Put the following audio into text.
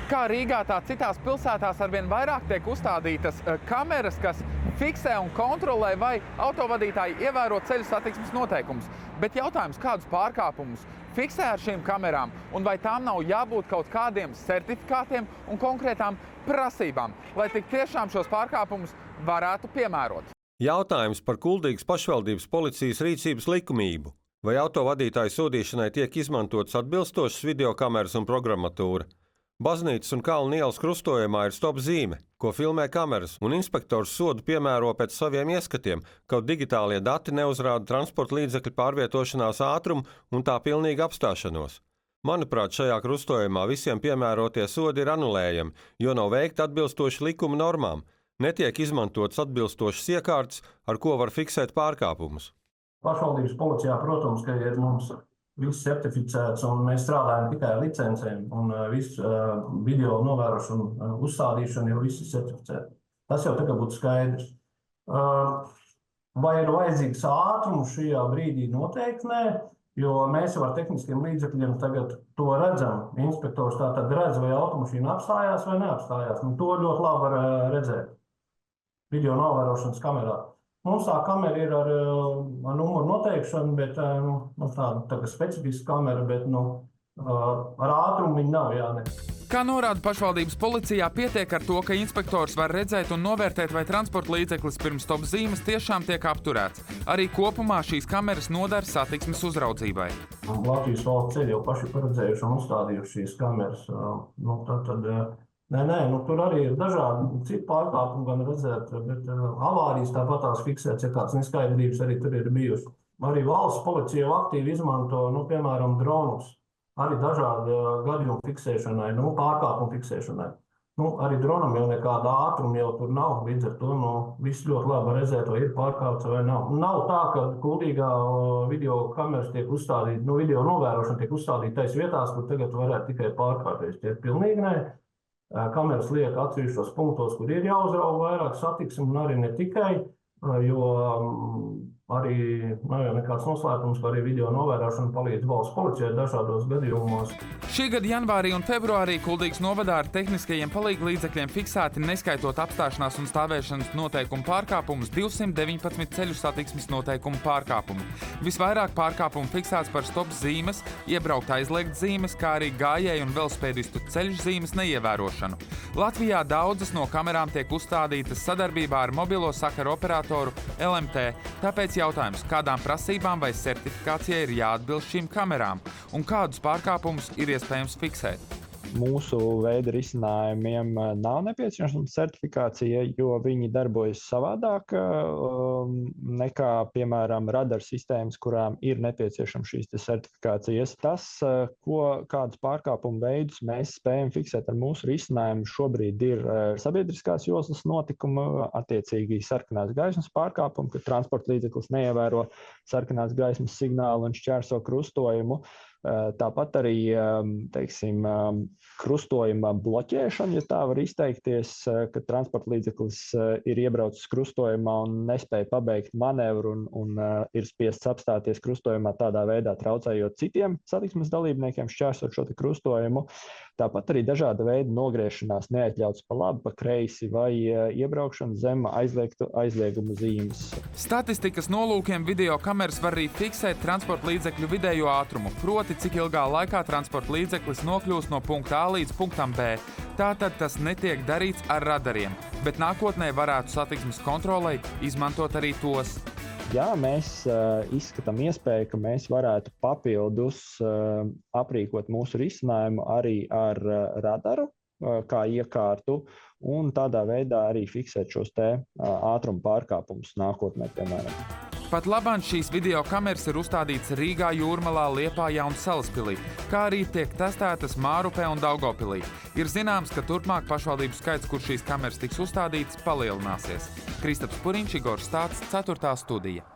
Kā Rīgā, tā citās pilsētās arvien vairāk tiek uzstādītas kameras, kas fiksē un kontrolē, vai autovadītāji ievēro ceļu satiksmes noteikumus. Bet jautājums, kādus pārkāpumus fiksē ar šīm kamerām, un vai tām nav jābūt kaut kādiem certifikātiem un konkrētām prasībām, lai tik tiešām šos pārkāpumus varētu piemērot. Jautājums par Kuldīgas pašvaldības policijas rīcības likumību. Vai autovadītāju sodīšanai tiek izmantotas atbilstošas videokameras un programmatūra? Baznīcas un Kalnu ielas krustojumā ir stop zīme, ko filmē kameras, un inspektors sodu piemēro pēc saviem ieskatiem, kaut digitālie dati neuzrāda transporta līdzekļu pārvietošanās ātrumu un tā pilnīgu apstāšanos. Manuprāt, šajā krustojumā visiem piemērotie sodi ir anulējami, jo nav veikti atbilstoši likuma normām. Netiek izmantotas atbilstošas iekārtas, ar ko var fiksēt pārkāpumus. Pašvaldības policijā, protams, ka ir mums viss certificēts, un mēs strādājam tikai ar licencēm, un visu video novērošanu, uzstādīšanu jau viss ir certificēts. Tas jau tagad būtu skaidrs. Vai ir vajadzīgs ātrums šajā brīdī? Noteikti nē, jo mēs jau ar tehniskiem līdzekļiem tagad to redzam. Inspektors tātad redz, vai automašīna apstājās vai neapstājās. To ļoti labi var redzēt video novērošanas kamerā. Mums tā kamera ir ar numuru noteikšanu, bet tāda specifiska kamera, bet ar ātrumu viņa nav jāne. Kā norāda pašvaldības policijā, pietiek ar to, ka inspektors var redzēt un novērtēt, vai transporta līdzeklis pirms stop zīmes tiešām tiek apturēts. Arī kopumā šīs kameras noder satiksmes uzraudzībai. Latvijas valsts ceļi jau paši paredzējuši un uzstādījuši šīs kameras. Tur arī ir dažādi citu pārkāpumi, gan redzēt, bet avārijas tāpat tās fiksēts, ja kāds neskaidrības arī tur ir bijusi. Arī valsts policija aktīvi izmanto, piemēram, dronus, arī dažādi gadījumu fiksēšanai, pārkāpumu fiksēšanai. Arī dronam jau nekāda ātruma jau tur nav, līdz ar to viss ļoti labi redzēt, vai ir pārkāpts vai nav. Nav tā, ka Kuldīgā video kameras tiek uzstādīta, video novērošana tiek uzstādīta tais vietās, kur tagad varētu tikai pārkāpties. Tie ir pilnīgi nē. Kameras liek atsevišķos punktos, kur ir jāuzrauga vairāk satiksmi, un arī ne tikai, jo arī nav jau nekāds noslēpums, ka arī video novērošana palīdz valsts policijai dažādos gadījumos. Šī gada janvārī un februārī Kuldīgas novadā ar tehniskajiem palīglīdzekļiem fiksēti, neskaitot apstāšanās un stāvēšanas noteikumu pārkāpumus, 219 ceļu satiksmes noteikumu pārkāpumu. Visvairāk pārkāpumu fiksēts par stop zīmes, iebraukt aizliegt zīmes, kā arī gājēju un velosipēdistu ceļu zīmes neievērošanu. Latvijā daudzas no kamerām tiek uzstādītas sadarbībā ar mobilo sakaru operatoru LMT, tāpēc jautājums, kādām prasībām vai certifikācijai ir jāatbilst šīm kamerām un kādus pārkāpumus ir iespējams fiksēt. Mūsu veida risinājumiem nav nepieciešama certifikācija, jo viņi darbojas savādāk nekā, piemēram, radar sistēmas, kurām ir nepieciešama šīs certifikācijas. Tas, kādus pārkāpumu veidus mēs spējam fiksēt ar mūsu risinājumu, šobrīd ir sabiedriskās joslas notikuma, attiecīgi sarkanās gaismas pārkāpumu, kad transporta līdzeklis neievēro sarkanās gaismas signālu un šķērso krustojumu. Tāpat arī, krustojuma bloķēšana, ja tā var izteikties, kad transporta līdzeklis ir iebraucis krustojumā un nespēja pabeigt manevru un ir spiests apstāties krustojumā, tādā veidā traucējot citiem satiksmes dalībniekiem šķērsot šo krustojumu. Tāpat arī dažāda veida nogriešanās neatļauts pa labi, pa kreisi vai iebraukšana zem aizlieguma zīmes. Statistikas nolūkiem video kameras var arī fiksēt transporta līdzekļu vidējo ātrumu, proti cik ilgā laikā transporta līdzeklis nokļūst no punkta A līdz punktam B. Tātad tas netiek darīts ar radariem, bet nākotnē varētu satiksmes kontrolei izmantot arī tos. Jā, mēs izskatām iespēju, ka mēs varētu papildus aprīkot mūsu risinājumu arī ar radaru kā iekārtu un tādā veidā arī fiksēt šos ātruma pārkāpumus nākotnē, piemēram. Pat labāk šīs video kameras ir uzstādītas Rīgā, Jūrmalā, Liepājā un Salaspilī, kā arī tiek testētas Mārupē un Daugavpilī. Ir zināms, ka turpmāk pašvaldību skaits, kur šīs kameras tiks uzstādītas, palielināsies. Kristaps Puriņš, Igors Stāts, 4. studija.